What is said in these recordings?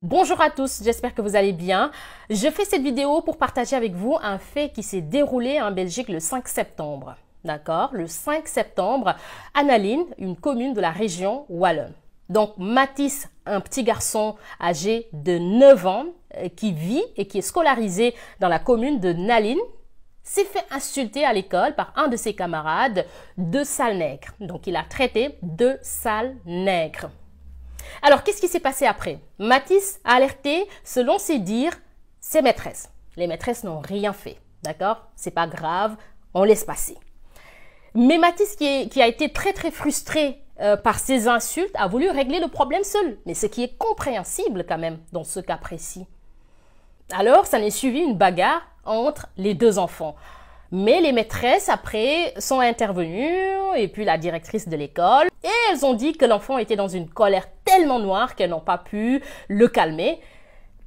Bonjour à tous, j'espère que vous allez bien. Je fais cette vidéo pour partager avec vous un fait qui s'est déroulé en Belgique le 5 septembre. D'accord? Le 5 septembre, à Nalin, une commune de la région Wallonne. Donc Mathis, un petit garçon âgé de 9 ans qui vit et qui est scolarisé dans la commune de Nalin, s'est fait insulter à l'école par un de ses camarades de sale nègre. Donc il a traité de sale nègre. Alors, qu'est-ce qui s'est passé après? Mathis a alerté, selon ses dires, ses maîtresses. Les maîtresses n'ont rien fait, d'accord? C'est pas grave, on laisse passer. Mais Mathis, qui a été très frustré par ces insultes, a voulu régler le problème seul. Mais ce qui est compréhensible quand même dans ce cas précis. Alors, ça n'est suivi une bagarre entre les deux enfants. Mais les maîtresses, après, sont intervenues, et puis la directrice de l'école, et elles ont dit que l'enfant était dans une colère tellement noire qu'elles n'ont pas pu le calmer.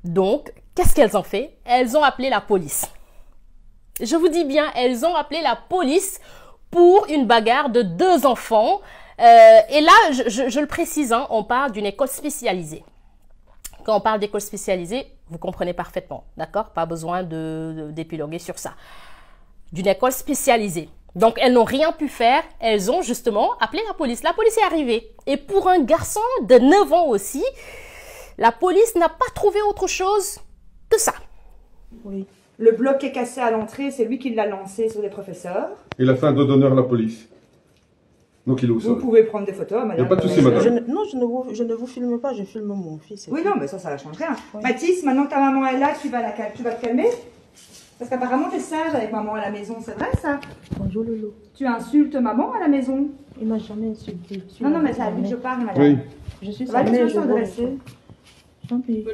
Donc, qu'est-ce qu'elles ont fait? Elles ont appelé la police. Je vous dis bien, elles ont appelé la police pour une bagarre de deux enfants. Et là, je le précise, hein, on parle d'une école spécialisée. Quand on parle d'école spécialisée, vous comprenez parfaitement, d'accord? Pas besoin d'épiloguer sur ça. D'une école spécialisée. Donc, elles n'ont rien pu faire. Elles ont justement appelé la police. La police est arrivée. Et pour un garçon de 9 ans aussi, la police n'a pas trouvé autre chose que ça. Oui. Le bloc est cassé à l'entrée, c'est lui qui l'a lancé sur les professeurs. Il a fait un dos d'honneur à la police. Donc il est au sol. Vous pouvez prendre des photos, madame. Il n'y a pas de souci, madame. Je ne vous filme pas, je filme mon fils. Oui, non, mais ça change rien. Oui. Mathis, maintenant que ta maman est là, tu vas te calmer. Parce qu'apparemment, tu es sage avec maman à la maison, c'est vrai ça? Bonjour Lolo. Tu insultes maman à la maison? Il m'a jamais insulté. Non, mais c'est à lui que je parle, madame. Oui. Je suis Ça va, sa tu mère, vas je s'adresser. Champi.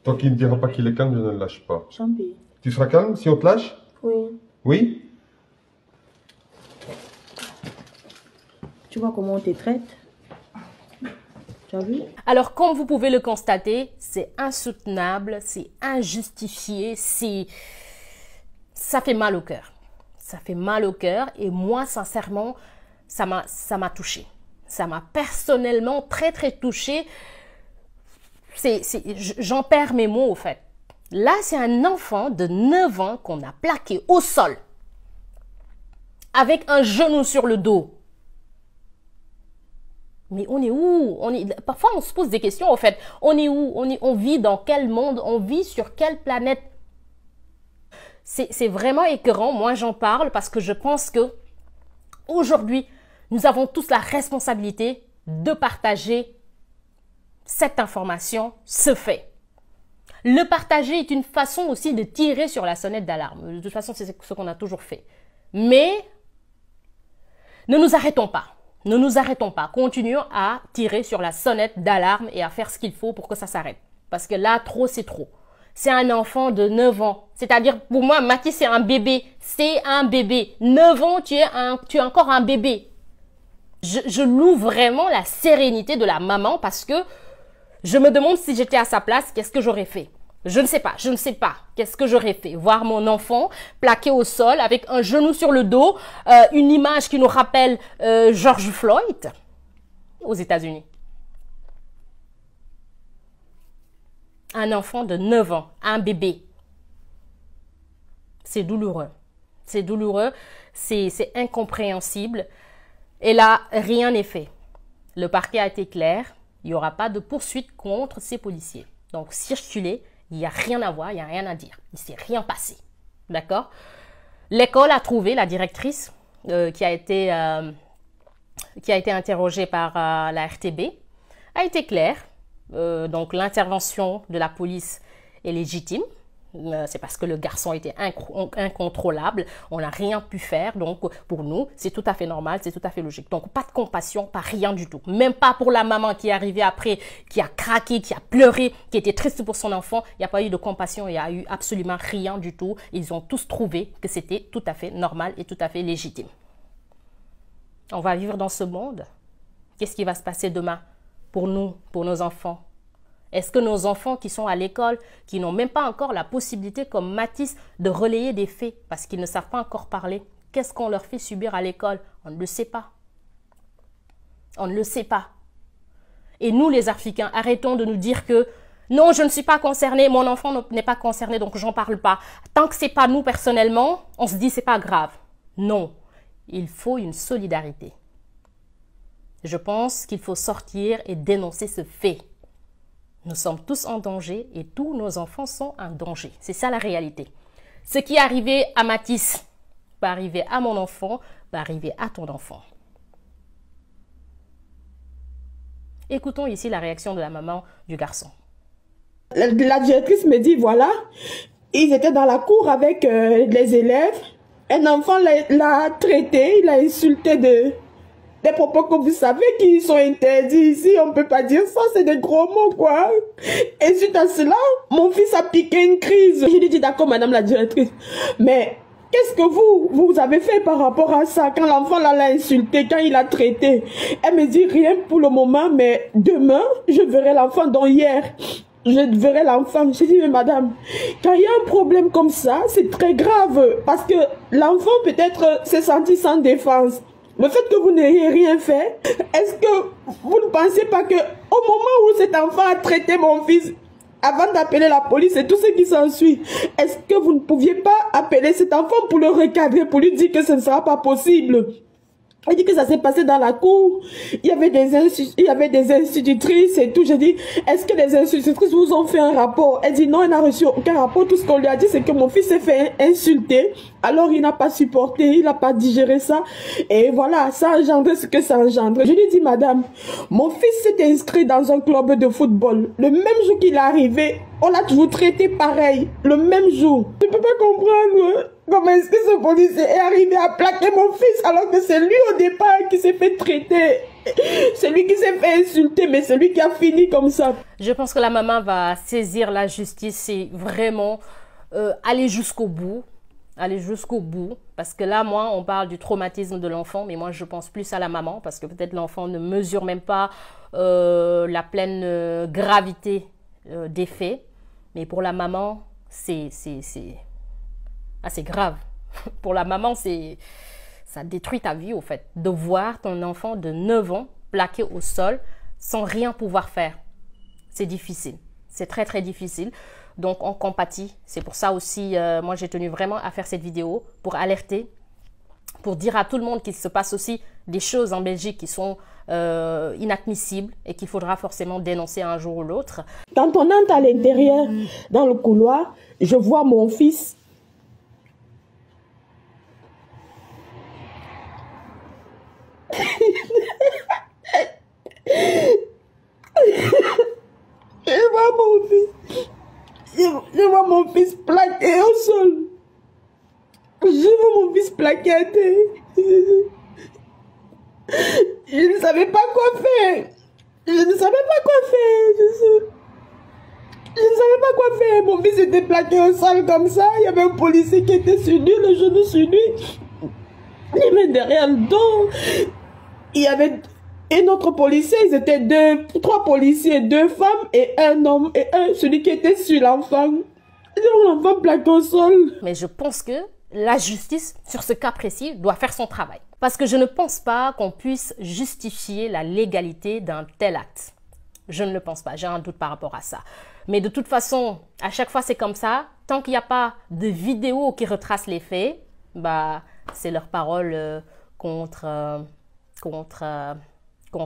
Tant qu'il ne dira pas qu'il est calme, je ne le lâche pas. Champi. Tu seras calme si on te lâche? Oui. Oui? Tu vois comment on te traite? Tu as vu? Alors, comme vous pouvez le constater, c'est insoutenable, c'est injustifié, ça fait mal au cœur. Ça fait mal au cœur et moi, sincèrement, ça m'a touchée. Ça m'a personnellement très touchée. J'en perds mes mots, au fait. Là, c'est un enfant de 9 ans qu'on a plaqué au sol avec un genou sur le dos. Mais on est où? Parfois, on se pose des questions, en fait. On est où? On vit dans quel monde? On vit sur quelle planète? C'est vraiment écœurant. Moi, j'en parle parce que je pense que aujourd'hui, nous avons tous la responsabilité de partager cette information, ce fait. Le partager est une façon aussi de tirer sur la sonnette d'alarme. De toute façon, c'est ce qu'on a toujours fait. Mais ne nous arrêtons pas. Ne nous arrêtons pas. Continuons à tirer sur la sonnette d'alarme et à faire ce qu'il faut pour que ça s'arrête. Parce que là, trop, c'est trop. C'est un enfant de 9 ans. C'est-à-dire, pour moi, Mathis, c'est un bébé. C'est un bébé. 9 ans, tu es encore un bébé. Je loue vraiment la sérénité de la maman parce que je me demande si j'étais à sa place, qu'est-ce que j'aurais fait? Je ne sais pas. Qu'est-ce que j'aurais fait? Voir mon enfant plaqué au sol avec un genou sur le dos, une image qui nous rappelle George Floyd aux États-Unis. Un enfant de 9 ans, un bébé. C'est douloureux. C'est douloureux, c'est incompréhensible. Et là, rien n'est fait. Le parquet a été clair, il n'y aura pas de poursuite contre ces policiers. Donc, circuler, il n'y a rien à voir, il n'y a rien à dire. Il ne s'est rien passé. D'accord? L'école a trouvé la directrice qui a été interrogée par la RTB. A été claire. Donc, l'intervention de la police est légitime. C'est parce que le garçon était incontrôlable. On n'a rien pu faire. Donc, pour nous, c'est tout à fait normal, c'est tout à fait logique. Donc, pas de compassion, pas rien du tout. Même pas pour la maman qui est arrivée après, qui a craqué, qui a pleuré, qui était triste pour son enfant. Il n'y a pas eu de compassion, il n'y a eu absolument rien du tout. Ils ont tous trouvé que c'était tout à fait normal et tout à fait légitime. On va vivre dans ce monde. Qu'est-ce qui va se passer demain pour nous, pour nos enfants? Est-ce que nos enfants qui sont à l'école, qui n'ont même pas encore la possibilité, comme Mathis, de relayer des faits parce qu'ils ne savent pas encore parler, qu'est-ce qu'on leur fait subir à l'école? On ne le sait pas. On ne le sait pas. Et nous, les Africains, arrêtons de nous dire que Non, je ne suis pas concernée, mon enfant n'est pas concerné, donc j'en parle pas. Tant que c'est pas nous personnellement, on se dit c'est pas grave. Non, il faut une solidarité. Je pense qu'il faut sortir et dénoncer ce fait. Nous sommes tous en danger et tous nos enfants sont en danger. C'est ça la réalité. Ce qui est arrivé à Mathis va arriver à mon enfant, va arriver à ton enfant. Écoutons ici la réaction de la maman du garçon. La directrice me dit, voilà, ils étaient dans la cour avec les élèves. Un enfant l'a traité, il l'a insulté des propos que vous savez qui sont interdits ici. On ne peut pas dire ça, c'est des gros mots, quoi. Et suite à cela, mon fils a piqué une crise. Je lui ai dit, d'accord, madame la directrice, mais qu'est-ce que vous avez fait par rapport à ça, quand l'enfant l'a insulté, quand il l'a traité? Elle me dit, rien pour le moment, mais demain, je verrai l'enfant, dont hier, je verrai l'enfant. J'ai dit, mais madame, quand il y a un problème comme ça, c'est très grave, parce que l'enfant peut-être s'est senti sans défense. Le fait que vous n'ayez rien fait, est-ce que vous ne pensez pas que au moment où cet enfant a traité mon fils, avant d'appeler la police et tout ce qui s'ensuit, est-ce que vous ne pouviez pas appeler cet enfant pour le recadrer, pour lui dire que ce ne sera pas possible? Elle dit que ça s'est passé dans la cour, il y avait des institutrices et tout. J'ai dit, est-ce que les institutrices vous ont fait un rapport? Elle dit non, elle n'a reçu aucun rapport. Tout ce qu'on lui a dit, c'est que mon fils s'est fait insulter. Alors il n'a pas supporté, il n'a pas digéré ça. Et voilà, ça a engendré ce que ça a engendré. Je lui dis, madame, mon fils s'est inscrit dans un club de football. Le même jour qu'il est arrivé, on l'a toujours traité pareil. Le même jour. Je ne peux pas comprendre. Comment est-ce que ce policier est arrivé à plaquer mon fils alors que c'est lui au départ qui s'est fait traiter? C'est lui qui s'est fait insulter, mais c'est lui qui a fini comme ça. Je pense que la maman va saisir la justice et vraiment aller jusqu'au bout. Aller jusqu'au bout. Parce que là, moi, on parle du traumatisme de l'enfant, mais moi, je pense plus à la maman parce que peut-être l'enfant ne mesure même pas la pleine gravité des faits. Mais pour la maman, c'est grave. Pour la maman, ça détruit ta vie, au fait. De voir ton enfant de 9 ans plaqué au sol sans rien pouvoir faire. C'est difficile. C'est très, très difficile. Donc, on compatit. C'est pour ça aussi, moi, j'ai tenu vraiment à faire cette vidéo pour alerter, pour dire à tout le monde qu'il se passe aussi des choses en Belgique qui sont inadmissibles et qu'il faudra forcément dénoncer un jour ou l'autre. Quand on entre à l'intérieur, dans le couloir, je vois mon fils. Je vois mon fils plaqué au sol. Je vois mon fils plaqué à terre. Je ne savais pas quoi faire. Je ne savais pas quoi faire. Je ne savais pas quoi faire. Mon fils était plaqué au sol comme ça. Il y avait un policier qui était sur lui, le genou sur lui. Les mains derrière le dos. Il y avait un autre policier, ils étaient 3 policiers, 2 femmes et un homme. Et celui qui était sur l'enfant. L'enfant plaqué au sol. Mais je pense que la justice, sur ce cas précis, doit faire son travail. Parce que je ne pense pas qu'on puisse justifier la légalité d'un tel acte. Je ne le pense pas, j'ai un doute par rapport à ça. Mais de toute façon, à chaque fois c'est comme ça. Tant qu'il n'y a pas de vidéo qui retrace les faits, bah, c'est leur parole contre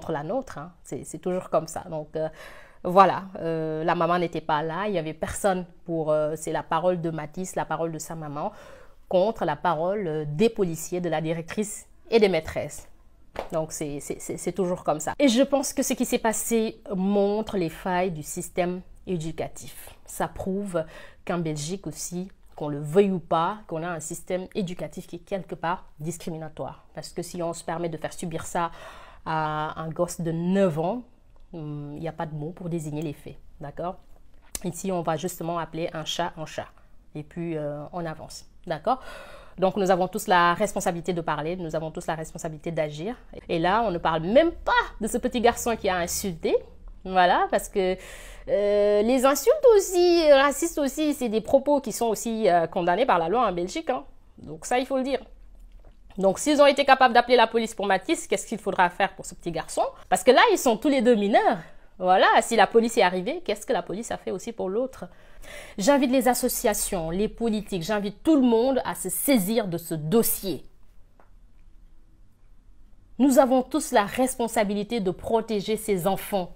la nôtre. Hein. C'est toujours comme ça. Donc voilà, la maman n'était pas là. Il n'y avait personne pour... c'est la parole de Mathis, la parole de sa maman, contre la parole des policiers, de la directrice et des maîtresses. Donc, c'est toujours comme ça. Et je pense que ce qui s'est passé montre les failles du système éducatif. Ça prouve qu'en Belgique aussi, qu'on le veuille ou pas, qu'on a un système éducatif qui est quelque part discriminatoire. Parce que si on se permet de faire subir ça à un gosse de 9 ans, il n'y a pas de mot pour désigner les faits. D'accord? Ici, on va justement appeler un chat. Et puis, on avance. D'accord? Donc, nous avons tous la responsabilité de parler, nous avons tous la responsabilité d'agir. Et là, on ne parle même pas de ce petit garçon qui a insulté. Voilà, parce que les insultes aussi, racistes aussi, c'est des propos qui sont aussi condamnés par la loi en Belgique. Hein. Donc ça, il faut le dire. Donc, s'ils ont été capables d'appeler la police pour Mathis, qu'est-ce qu'il faudra faire pour ce petit garçon? Parce que là, ils sont tous les deux mineurs. Voilà, si la police est arrivée, qu'est-ce que la police a fait aussi pour l'autre? J'invite les associations, les politiques, j'invite tout le monde à se saisir de ce dossier. Nous avons tous la responsabilité de protéger ces enfants.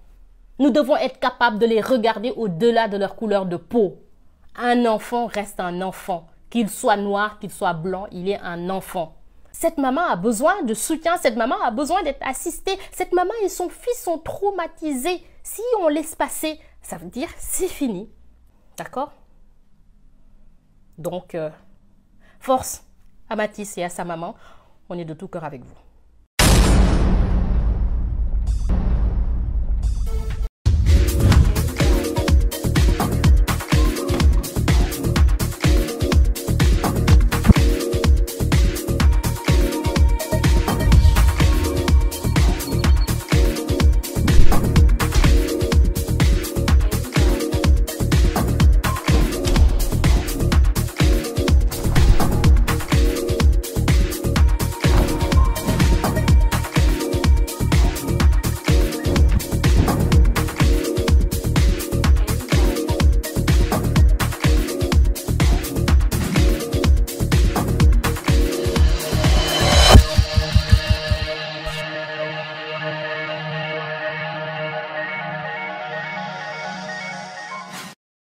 Nous devons être capables de les regarder au-delà de leur couleur de peau. Un enfant reste un enfant. Qu'il soit noir, qu'il soit blanc, il est un enfant. Cette maman a besoin de soutien, cette maman a besoin d'être assistée. Cette maman et son fils sont traumatisés. Si on laisse passer, ça veut dire c'est fini. D'accord? Donc, force à Mathis et à sa maman. On est de tout cœur avec vous.